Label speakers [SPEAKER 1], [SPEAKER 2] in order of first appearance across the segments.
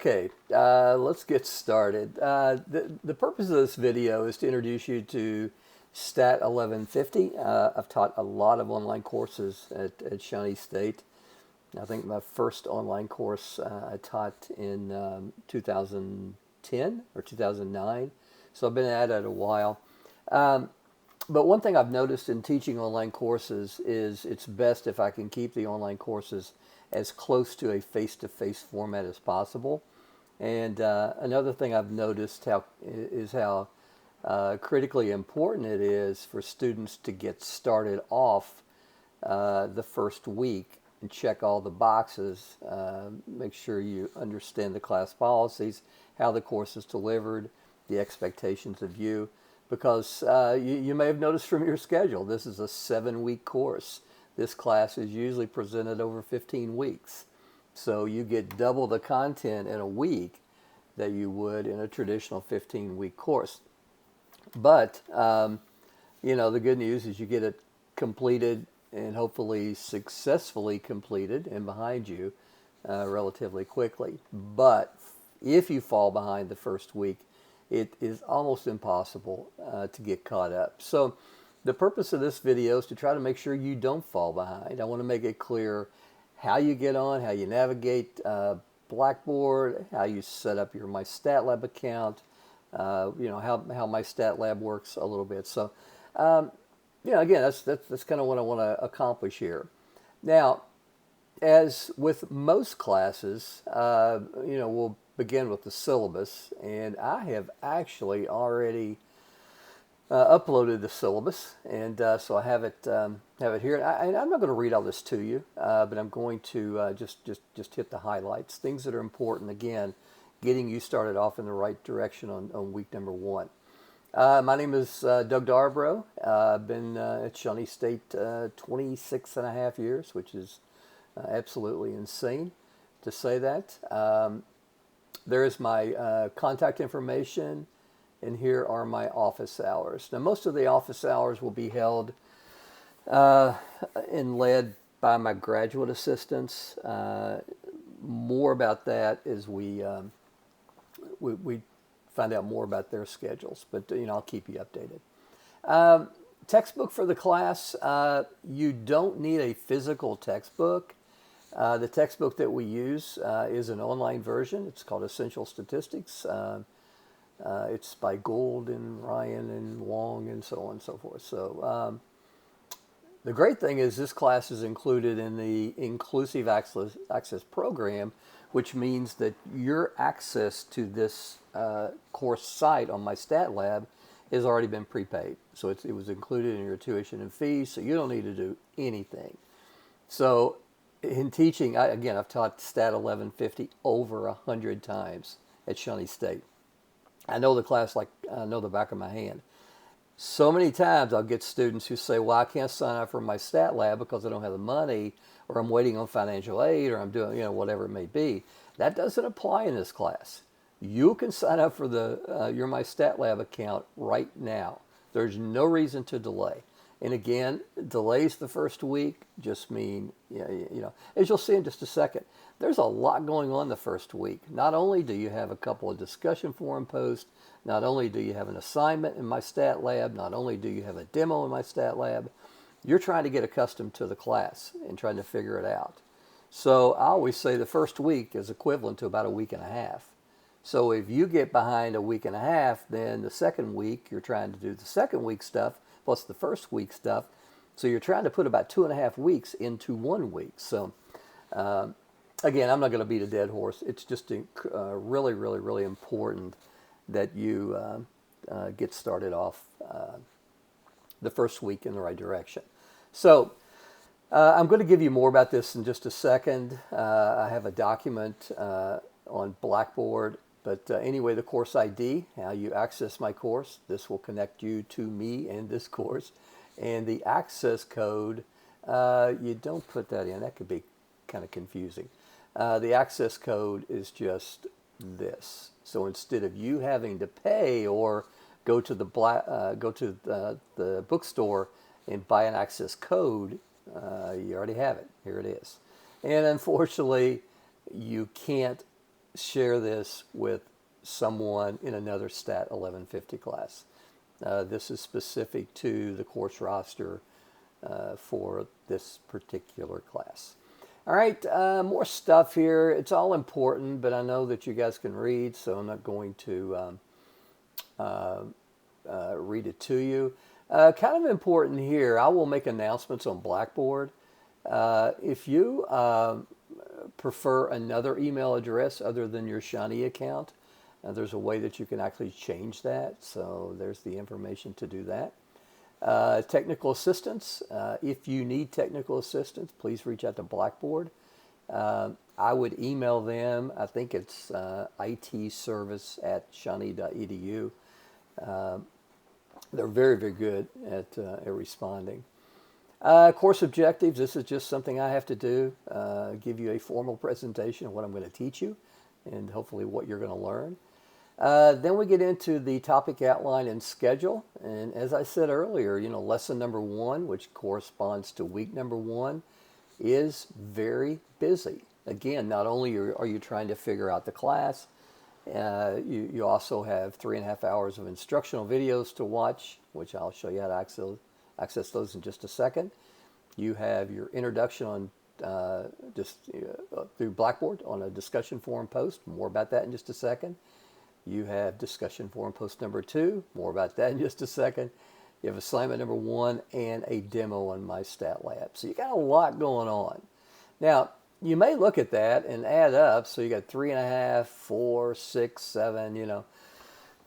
[SPEAKER 1] Okay, let's get started. The purpose of this video is to introduce you to STAT1150. I've taught a lot of online courses at Shawnee State. I think my first online course I taught in 2010 or 2009, so I've been at it a while. But one thing I've noticed in teaching online courses is it's best if I can keep the online courses as close to a face-to-face format as possible. And another thing I've noticed how critically important it is for students to get started off the first week and check all the boxes, make sure you understand the class policies, how the course is delivered, the expectations of you. Because you may have noticed from your schedule, this is a 7-week course. This class is usually presented over 15 weeks. So you get double the content in a week that you would in a traditional 15-week course. But, the good news is you get it completed and hopefully successfully completed and behind you relatively quickly. But if you fall behind the first week, it is almost impossible to get caught up. So the purpose of this video is to try to make sure you don't fall behind. I want to make it clear how you get on, how you navigate Blackboard, how you set up your MyStatLab account, how MyStatLab works a little bit. So, again, that's kind of what I want to accomplish here. Now, as with most classes, we'll begin with the syllabus, and I have actually already uploaded the syllabus, and so I have it here. And I'm not going to read all this to you, but I'm going to just hit the highlights, things that are important. Again, getting you started off in the right direction on week number 1. My name is Doug Darbrow. I've been at Shawnee State 26 and a half years, which is absolutely insane to say that. There is my contact information, and here are my office hours. Now, most of the office hours will be held and led by my graduate assistants. More about that as we find out more about their schedules, but I'll keep you updated. Textbook for the class, you don't need a physical textbook. The textbook that we use is an online version. It's called Essential Statistics. It's by Gould and Ryan and Wong and so on and so forth. So the great thing is this class is included in the Inclusive Access program, which means that your access to this course site on MyStatLab has already been prepaid. So it was included in your tuition and fees, so you don't need to do anything. So in teaching, I've taught STAT1150 over 100 times at Shawnee State. I know the class like I know the back of my hand. So many times I'll get students who say, well, I can't sign up for MyStatLab because I don't have the money, or I'm waiting on financial aid, or I'm doing, whatever it may be. That doesn't apply in this class. You can sign up for your MyStatLab account right now. There's no reason to delay. And again, delays the first week just mean, as you'll see in just a second, there's a lot going on the first week. Not only do you have a couple of discussion forum posts, not only do you have an assignment in MyStatLab, not only do you have a demo in MyStatLab, you're trying to get accustomed to the class and trying to figure it out. So I always say the first week is equivalent to about a week and a half. So if you get behind a week and a half, then the second week you're trying to do the second week stuff plus the first week stuff. So you're trying to put about 2.5 weeks into 1 week. So again, I'm not going to beat a dead horse. It's just really, really, really important that you get started off the first week in the right direction. So I'm going to give you more about this in just a second. I have a document on Blackboard. But anyway, the course ID, how you access my course, this will connect you to me and this course. And the access code, you don't put that in. That could be kind of confusing. The access code is just this. So instead of you having to pay or go to the bookstore and buy an access code, you already have it. Here it is. And unfortunately, you can't share this with someone in another STAT 1150 class. This is specific to the course roster for this particular class. All right, more stuff here. It's all important, but I know that you guys can read, so I'm not going to read it to you. Kind of important here, I will make announcements on Blackboard. If you prefer another email address other than your Shiny account, there's a way that you can actually change that. So there's the information to do that. Technical assistance. If you need technical assistance, please reach out to Blackboard. I would email them. I think it's itservice@shiny.edu. They're very, very good at responding. Course objectives. This is just something I have to do. Give you a formal presentation of what I'm going to teach you and hopefully what you're going to learn. Then we get into the topic outline and schedule. And as I said earlier, lesson number 1, which corresponds to week number 1, is very busy. Again, not only are you trying to figure out the class, you also have 3.5 hours of instructional videos to watch, which I'll show you how to access those in just a second. You have your introduction on through Blackboard on a discussion forum post. More about that in just a second. You have discussion forum post number 2. More about that in just a second. You have assignment number 1 and a demo on MyStatLab. So you got a lot going on. Now, you may look at that and add up. So you got 3.5, 4, 6, 7,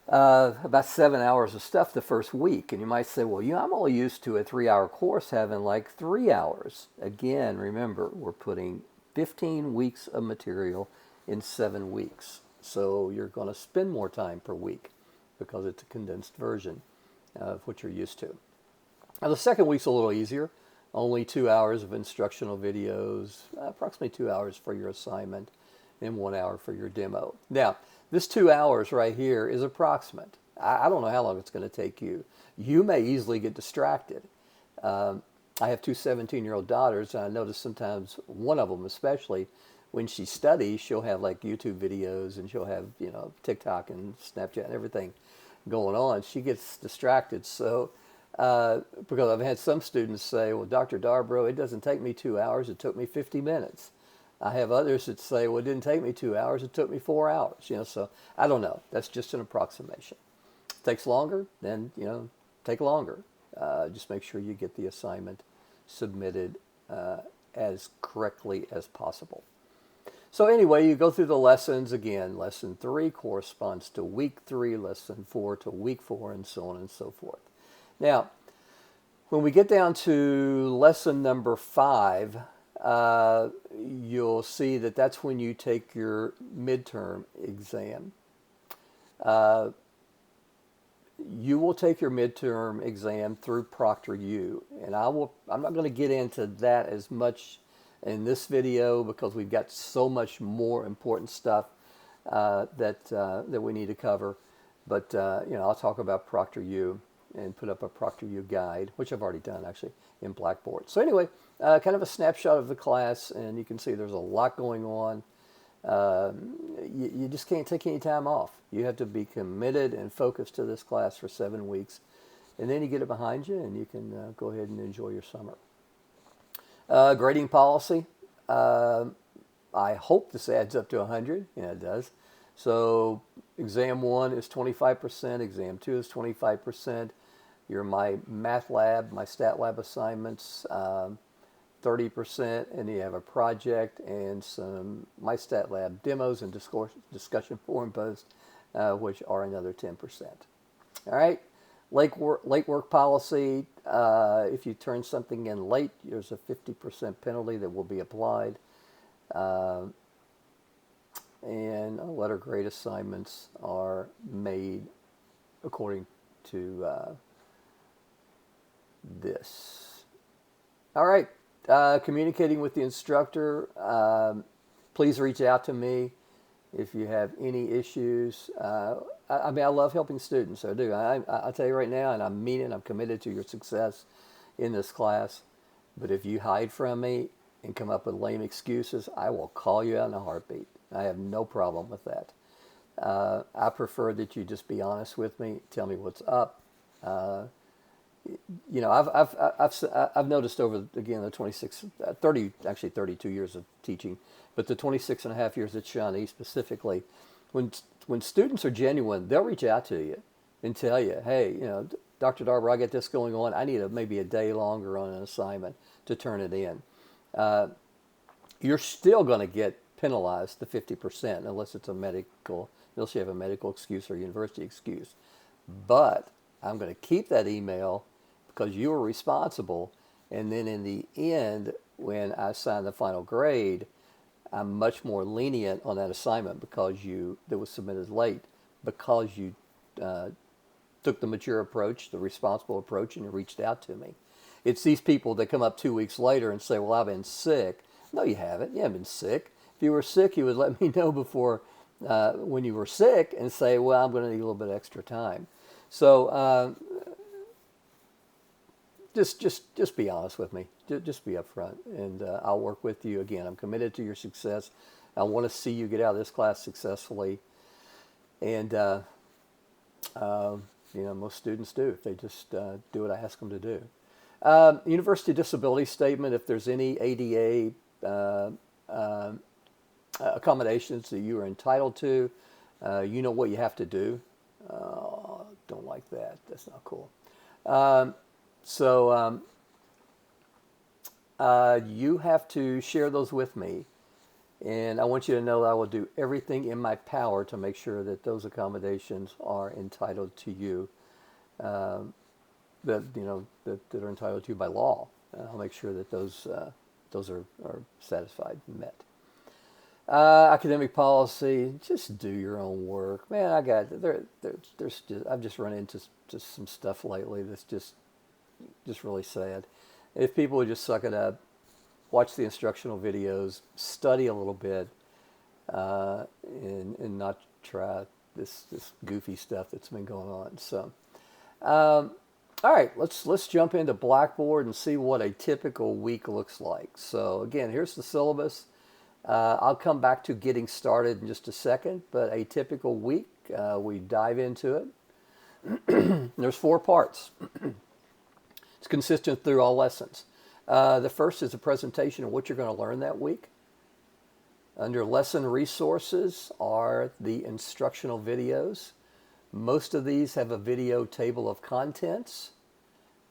[SPEAKER 1] about 7 hours of stuff the first week. And you might say, well, I'm only used to a 3-hour course having like 3 hours. Again, remember, we're putting 15 weeks of material in 7 weeks. So you're going to spend more time per week because it's a condensed version of what you're used to. Now, the second week's a little easier. Only 2 hours of instructional videos, approximately 2 hours for your assignment, and 1 hour for your demo. Now, this 2 hours right here is approximate. I don't know how long it's going to take you. You may easily get distracted. I have 2 17-year-old daughters, and I notice sometimes one of them especially, when she studies, she'll have like YouTube videos and she'll have, TikTok and Snapchat and everything going on. She gets distracted. So, because I've had some students say, well, Dr. Darbro, it doesn't take me 2 hours. It took me 50 minutes. I have others that say, well, it didn't take me 2 hours. It took me 4 hours. So I don't know. That's just an approximation. If it takes longer, then, take longer. Just make sure you get the assignment submitted as correctly as possible. So anyway, you go through the lessons again. Lesson 3 corresponds to week 3, lesson 4 to week 4, and so on and so forth. Now, when we get down to lesson number 5, you'll see that that's when you take your midterm exam. You will take your midterm exam through ProctorU, and I'm not going to get into that as much in this video because we've got so much more important stuff that we need to cover. But I'll talk about ProctorU and put up a ProctorU guide, which I've already done actually in Blackboard. So anyway, kind of a snapshot of the class, and you can see there's a lot going on. You just can't take any time off. You have to be committed and focused to this class for 7 weeks, and then you get it behind you, and you can go ahead and enjoy your summer. Grading policy. I hope this adds up to 100. Yeah, it does. So exam 1 is 25%, exam 2 is 25%. Your MyStatLab assignments, 30%, and you have a project and some MyStatLab demos and discussion forum posts, which are another 10%. All right, late work policy. If you turn something in late, there's a 50% penalty that will be applied. And letter grade assignments are made according to this. All right, communicating with the instructor. Please reach out to me if you have any issues. I love helping students. I do. I'll tell you right now, and I mean it, I'm committed to your success in this class. But if you hide from me and come up with lame excuses, I will call you out in a heartbeat. I have no problem with that. I prefer that you just be honest with me, tell me what's up. You know, I've noticed over, again, the 32 years of teaching, but the 26 and a half years at Shawnee specifically, when students are genuine, they'll reach out to you and tell you, hey, you know, Dr. Darber, I get this going on. I need maybe a day longer on an assignment to turn it in. You're still going to get penalized the 50% unless unless you have a medical excuse or university excuse. But I'm going to keep that email because you were responsible. And then in the end, when I sign the final grade, I'm much more lenient on that assignment because that was submitted late, because you took the mature approach, the responsible approach, and you reached out to me. It's these people that come up 2 weeks later and say, well, I've been sick. No, you haven't. You haven't been sick. If you were sick, you would let me know before when you were sick and say, well, I'm going to need a little bit extra time. So just be honest with me. Just be upfront, and I'll work with you. Again, I'm committed to your success. I want to see you get out of this class successfully. And you know, most students do if they just do what I ask them to do. University disability statement, if there's any ADA accommodations that you are entitled to, you know what you have to do. Don't like that. That's not cool. You have to share those with me. And I want you to know that I will do everything in my power to make sure that those accommodations are entitled to you, that are entitled to you by law. I'll make sure that those are satisfied and met. Academic policy, just do your own work, man. I've just run into just some stuff lately that's just really sad. If people would just suck it up, watch the instructional videos, study a little bit, and not try this goofy stuff that's been going on. So, all right, let's jump into Blackboard and see what a typical week looks like. So again, here's the syllabus. I'll come back to getting started in just a second, but a typical week, we dive into it. There's 4 parts. It's consistent through all lessons. The first is a presentation of what you're going to learn that week. Under lesson resources are the instructional videos. Most of these have a video table of contents,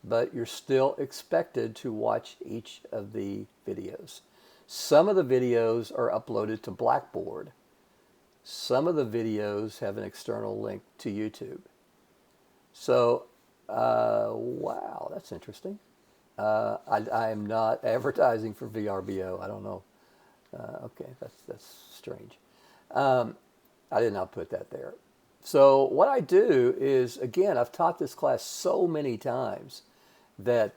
[SPEAKER 1] but you're still expected to watch each of the videos. Some of the videos are uploaded to Blackboard. Some of the videos have an external link to YouTube. So, wow, that's interesting. I am not advertising for VRBO. I don't know. Okay, that's strange. I did not put that there. So what I do is, again, I've taught this class so many times that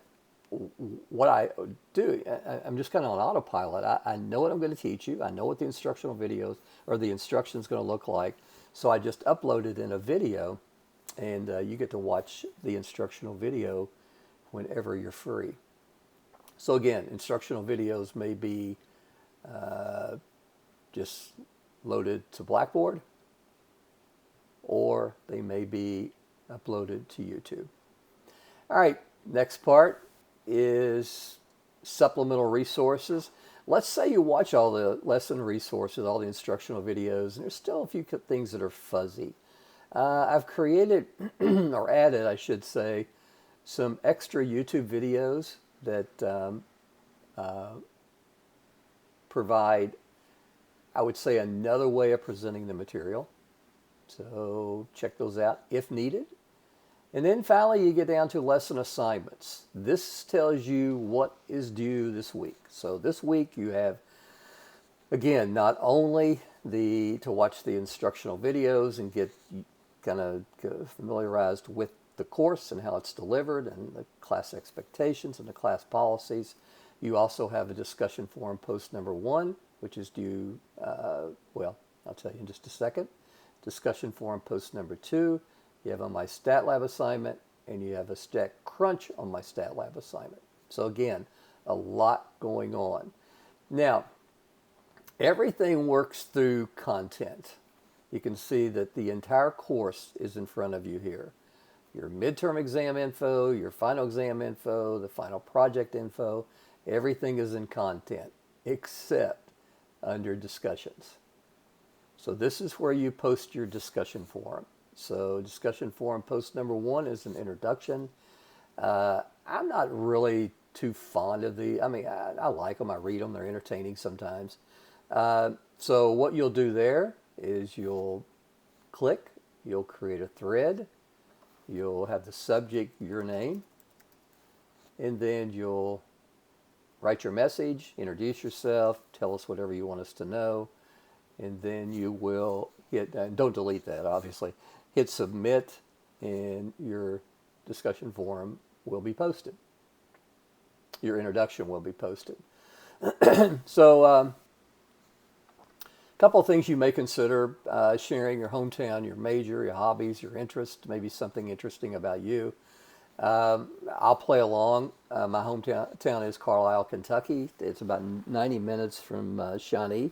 [SPEAKER 1] what I do, I'm just kind of on autopilot. I know what I'm going to teach you. I know what the instructional videos or the instruction is going to look like. So I just upload it in a video, and you get to watch the instructional video whenever you're free. So again, instructional videos may be just loaded to Blackboard, or they may be uploaded to YouTube. All right, next part is supplemental resources. Let's say you watch all the lesson resources, all the instructional videos, and there's still a few things that are fuzzy. I've created, or added, I should say, some extra YouTube videos that provide, I would say, another way of presenting the material. So check those out if needed. And then finally, you get down to lesson assignments. This tells you what is due this week. So this week you have, again, not only to watch the instructional videos and get kind of familiarized with the course and how it's delivered and the class expectations and the class policies. You also have a discussion forum post number 1, which is due, well, I'll tell you in just a second. Discussion forum post number 2. You have a MyStatLab assignment, and you have a Stat Crunch on MyStatLab assignment. So again, a lot going on. Now, Everything works through content. You can see that the entire course is in front of you here. Your midterm exam info, your final exam info, the final project info, everything is in content except under discussions. So this is where you post your discussion forum. So discussion forum post number 1 is an introduction. I'm not really too fond of I like them, I read them, they're entertaining sometimes. So what you'll do there is you'll click, you'll create a thread, you'll have the subject, your name, and then you'll write your message, introduce yourself, tell us whatever you want us to know, and then you will hit, and don't delete that obviously, hit submit, and your discussion forum will be posted. Your introduction will be posted. So a couple of things you may consider, sharing your hometown, your major, your hobbies, your interests, maybe something interesting about you. I'll play along. My hometown is Carlisle, Kentucky. It's about 90 minutes from Shawnee.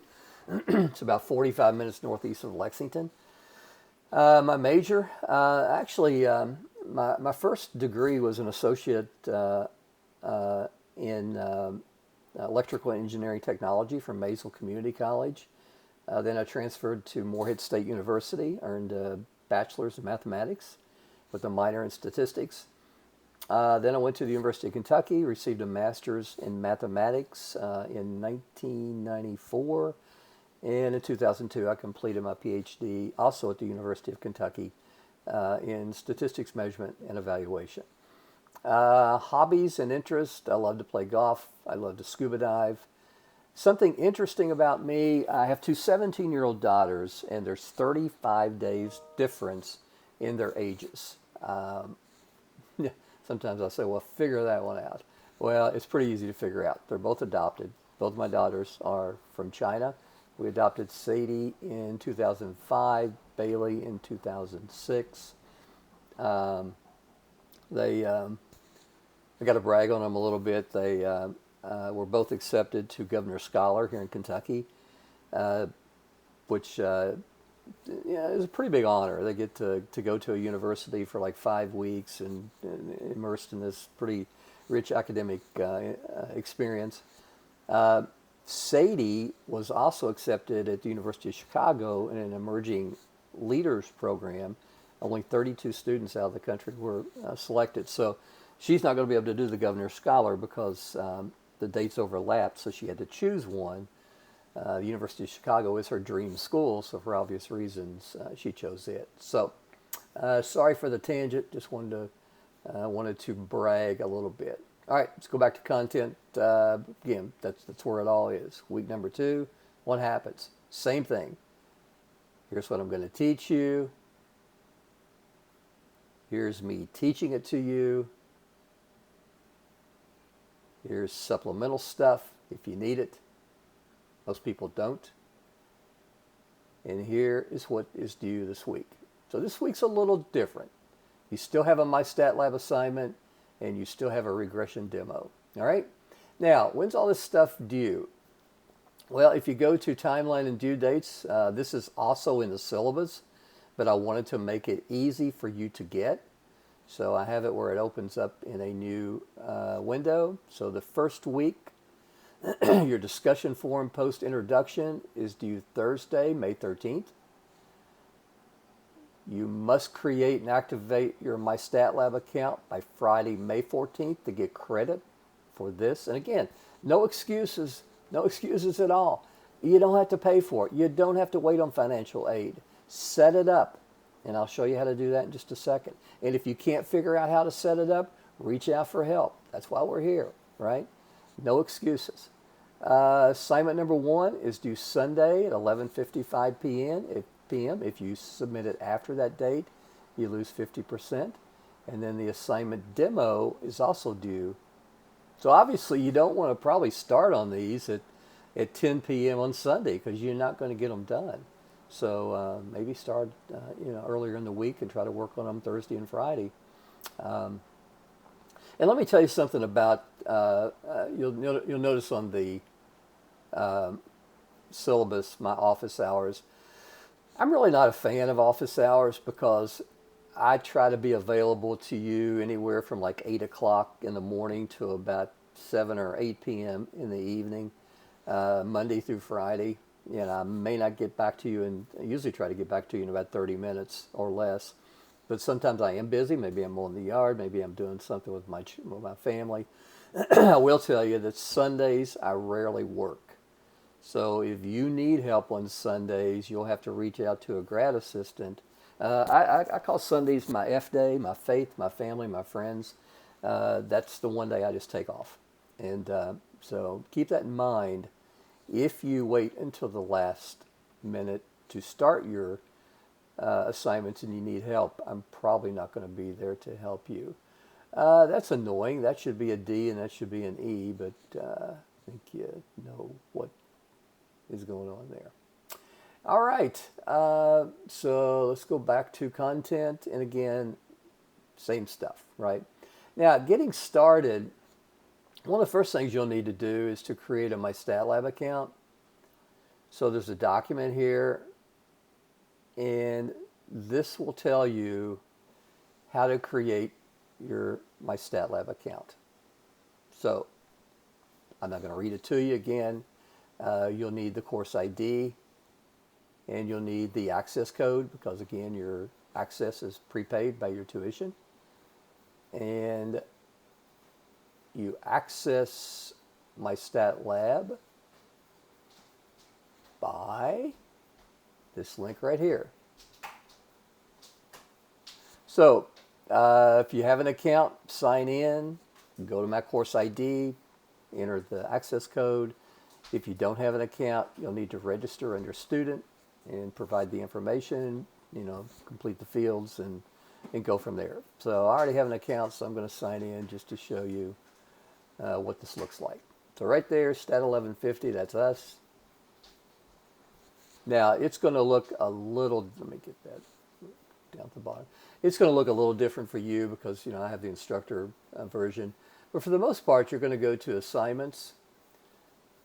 [SPEAKER 1] It's about 45 minutes northeast of Lexington. My major, my first degree was an associate in electrical engineering technology from Maysville Community College. Then I transferred to Morehead State University, earned a bachelor's in mathematics with a minor in statistics. Then I went to the University of Kentucky, received a master's in mathematics in 1994. And in 2002, I completed my PhD also at the University of Kentucky in statistics measurement and evaluation. Hobbies and interests, I love to play golf. I love to scuba dive. Something interesting about me, I have two 17-year-old daughters, and there's 35 days difference in their ages. Sometimes I say, well, figure that one out. Well, it's pretty easy to figure out. They're both adopted. Both my daughters are from China. We adopted Sadie in 2005, Bailey in 2006. I got to brag on them a little bit. They were both accepted to Governor Scholar here in Kentucky, which is a pretty big honor. They get to go to a university for like 5 weeks and immersed in this pretty rich academic experience. Sadie was also accepted at the University of Chicago in an emerging leaders program. Only 32 students out of the country were selected. So she's not going to be able to do the Governor's Scholar because the dates overlapped, so she had to choose one. The University of Chicago is her dream school, so for obvious reasons, she chose it. So sorry for the tangent, just wanted to brag a little bit. All right, let's go back to content. Again, that's where it all is. Week number 2, what happens? Same thing. Here's what I'm going to teach you. Here's me teaching it to you. Here's supplemental stuff if you need it. Most people don't. And here is what is due this week. So this week's a little different. You still have a MyStatLab assignment, and you still have a regression demo. All right? Now, when's all this stuff due? Well, if you go to timeline and due dates, this is also in the syllabus, but I wanted to make it easy for you to get. So I have it where it opens up in a new window. So the first week, your discussion forum post introduction is due Thursday, May 13th. You must create and activate your MyStatLab account by Friday, May 14th to get credit for this. And again, no excuses at all. You don't have to pay for it. You don't have to wait on financial aid. Set it up, and I'll show you how to do that in just a second. And if you can't figure out how to set it up, reach out for help. That's why we're here, right? No excuses. Assignment number 1 is due Sunday at 11:55 p.m. If you submit it after that date, you lose 50%. And then the assignment demo is also due. So obviously you don't want to probably start on these at 10 p.m. on Sunday because you're not going to get them done. So maybe start earlier in the week and try to work on them Thursday and Friday. And let me tell you something about, you'll notice on the syllabus, my office hours. I'm really not a fan of office hours because I try to be available to you anywhere from like 8 o'clock in the morning to about 7 or 8 p.m. in the evening, Monday through Friday. You know, I may not get back to you, and I usually try to get back to you in about 30 minutes or less. But sometimes I am busy. Maybe I'm mowing the yard. Maybe I'm doing something with my family. I will tell you that Sundays I rarely work. So if you need help on Sundays, you'll have to reach out to a grad assistant. I call Sundays my F day, my faith, my family, my friends. That's the one day I just take off. And so keep that in mind. If you wait until the last minute to start your assignments and you need help, I'm probably not going to be there to help you. That's annoying. That should be a D and that should be an E, but I think you know what is going on there. All right, so let's go back to content, and again, same stuff, right? Now, getting started, one of the first things you'll need to do is to create a MyStatLab account. So there's a document here, and this will tell you how to create your MyStatLab account. So I'm not going to read it to you again. You'll need the course ID, and you'll need the access code because, again, your access is prepaid by your tuition. And you access MyStatLab by this link right here. So if you have an account, sign in, go to my course ID, enter the access code. If you don't have an account, you'll need to register under student and provide the information, you know, complete the fields and go from there. So I already have an account, so I'm going to sign in just to show you what this looks like. So right there, STAT1150, that's us. Now it's going to look a little, let me get that down at the bottom. It's going to look a little different for you because, you know, I have the Instructor version. But for the most part, you're going to go to assignments,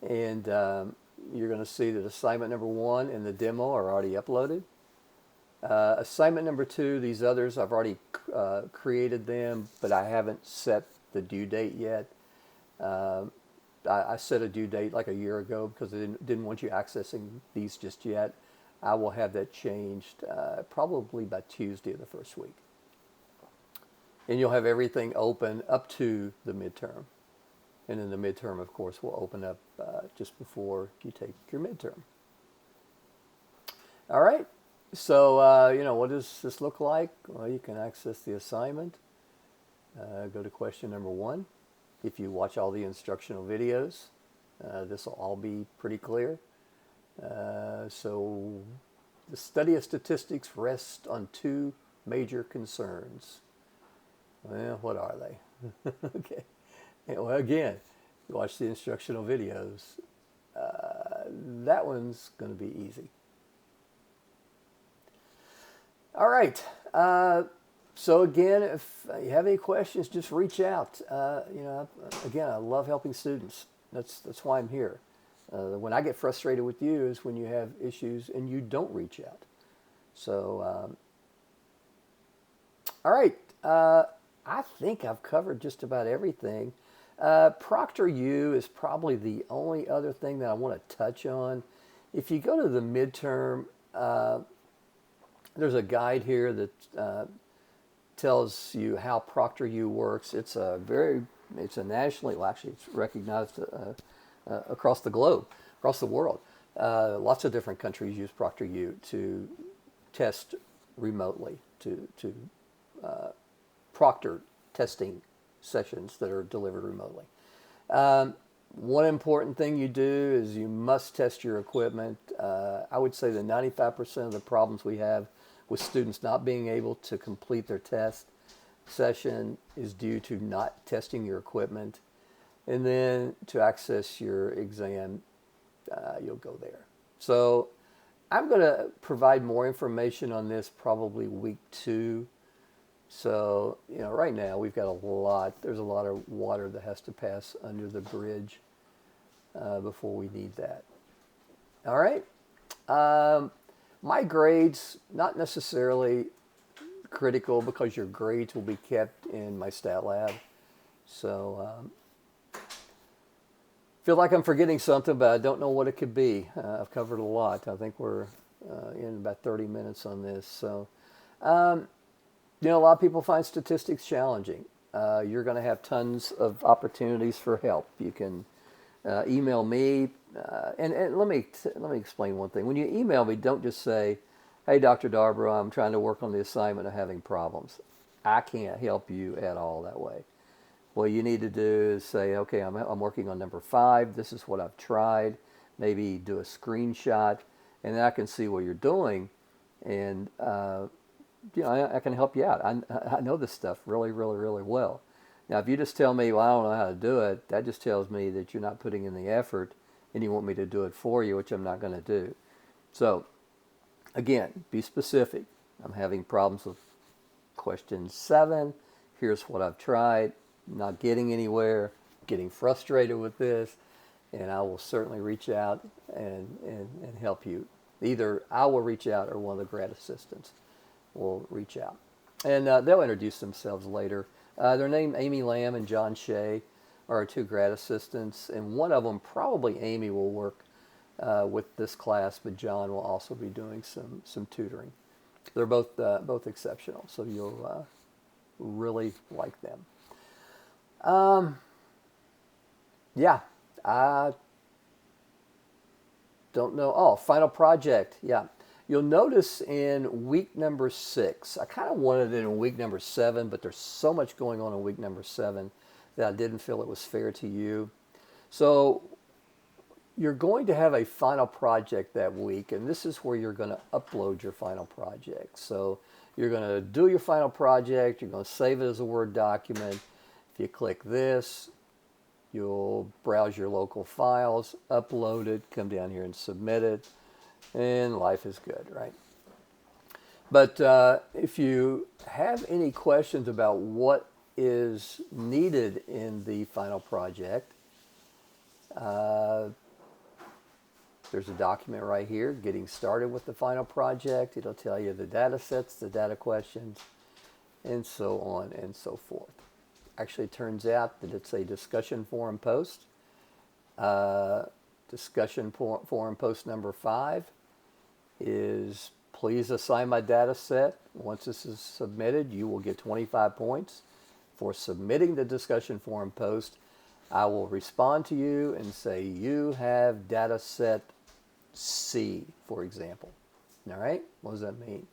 [SPEAKER 1] and you're going to see that assignment number 1 and the demo are already uploaded. Assignment number 2, these others, I've already created them, but I haven't set the due date yet. I set a due date like a year ago because I didn't want you accessing these just yet. I will have that changed probably by Tuesday of the first week. And you'll have everything open up to the midterm. And then the midterm, of course, will open up just before you take your midterm. All right. So, you know, what does this look like? Well, you can access the assignment. Go to question number 1. If you watch all the instructional videos, this will all be pretty clear. So, the study of statistics rests on 2 major concerns. Well, what are they? Okay. Well, again, you watch the instructional videos. That one's going to be easy. All right. So again, if you have any questions, just reach out. You know, again, I love helping students. That's why I'm here. When I get frustrated with you is when you have issues and you don't reach out. So, all right. I think I've covered just about everything. ProctorU is probably the only other thing that I want to touch on. If you go to the midterm, there's a guide here that tells you how ProctorU works. It's a nationally, well, actually, it's recognized across the globe, across the world. Lots of different countries use ProctorU to test remotely, to proctor testing sessions that are delivered remotely. One important thing you do is you must test your equipment. I would say that 95% of the problems we have with students not being able to complete their test session is due to not testing your equipment. And then to access your exam, you'll go there. So I'm going to provide more information on this probably week 2. So, you know, right now we've got there's a lot of water that has to pass under the bridge before we need that. All right. Um, my grades, not necessarily critical because your grades will be kept in MyStatLab. So feel like I'm forgetting something, but I don't know what it could be. I've covered a lot. I think we're in about 30 minutes on this. So, a lot of people find statistics challenging. You're going to have tons of opportunities for help. You can email me, and let me explain one thing. When you email me, don't just say, "Hey, Dr. Darborough, I'm trying to work on the assignment and having problems." I can't help you at all that way. What you need to do is say, "Okay, I'm working on number 5. This is what I've tried." Maybe do a screenshot, and then I can see what you're doing, and I can help you out. I know this stuff really, really, really well. Now, if you just tell me, "Well, I don't know how to do it," that just tells me that you're not putting in the effort and you want me to do it for you, which I'm not going to do. So, again, be specific. I'm having problems with question 7. Here's what I've tried. Not getting anywhere, getting frustrated with this, and I will certainly reach out and help you. Either I will reach out or one of the grad assistants will reach out. And they'll introduce themselves later. Their name, Amy Lamb and John Shea, are our 2 grad assistants, and one of them, probably Amy, will work with this class, but John will also be doing some tutoring. They're both exceptional, so you'll really like them. Yeah, I don't know. Oh, final project. Yeah. You'll notice in week number 6, I kind of wanted it in week number 7, but there's so much going on in week number 7 that I didn't feel it was fair to you. So you're going to have a final project that week, and this is where you're going to upload your final project. So you're going to do your final project. You're going to save it as a Word document. If you click this, you'll browse your local files, upload it, come down here and submit it, and life is good, right? But if you have any questions about what is needed in the final project, there's a document right here, getting started with the final project. It'll tell you the data sets, the data questions, and so on and so forth. Actually, it turns out that it's a discussion forum post. Discussion forum post number 5 is, please assign my data set. Once this is submitted, you will get 25 points for submitting the discussion forum post. I will respond to you and say you have data set C, for example. All right, what does that mean?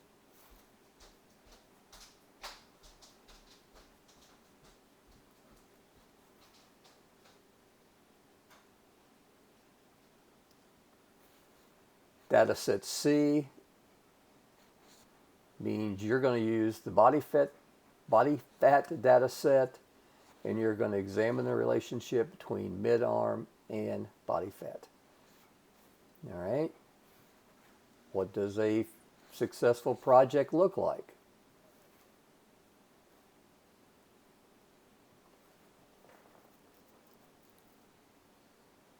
[SPEAKER 1] Data set C means you're going to use the body fat data set, and you're going to examine the relationship between mid-arm and body fat. All right. What does a successful project look like?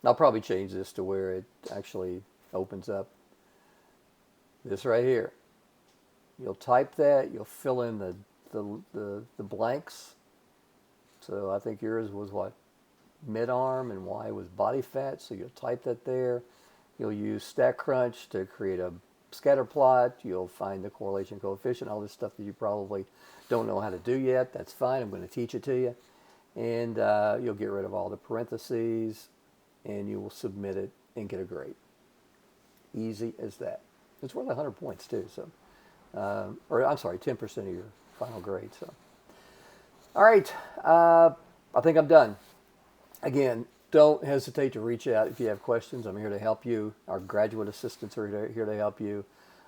[SPEAKER 1] I'll probably change this to where it actually opens up. This right here. You'll type that. You'll fill in the blanks. So I think yours was what? Mid-arm, and Y was body fat. So you'll type that there. You'll use StatCrunch to create a scatter plot. You'll find the correlation coefficient, all this stuff that you probably don't know how to do yet. That's fine. I'm going to teach it to you. And you'll get rid of all the parentheses, and you will submit it and get a grade. Easy as that. It's worth 100 points too. So, or I'm sorry, 10% of your final grade. So, all right, I think I'm done. Again, don't hesitate to reach out if you have questions. I'm here to help you. Our graduate assistants are here to help you.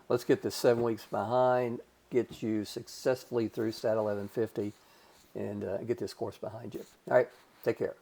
[SPEAKER 1] Let's get this 7 weeks behind, get you successfully through STAT1150, and get this course behind you. All right, take care.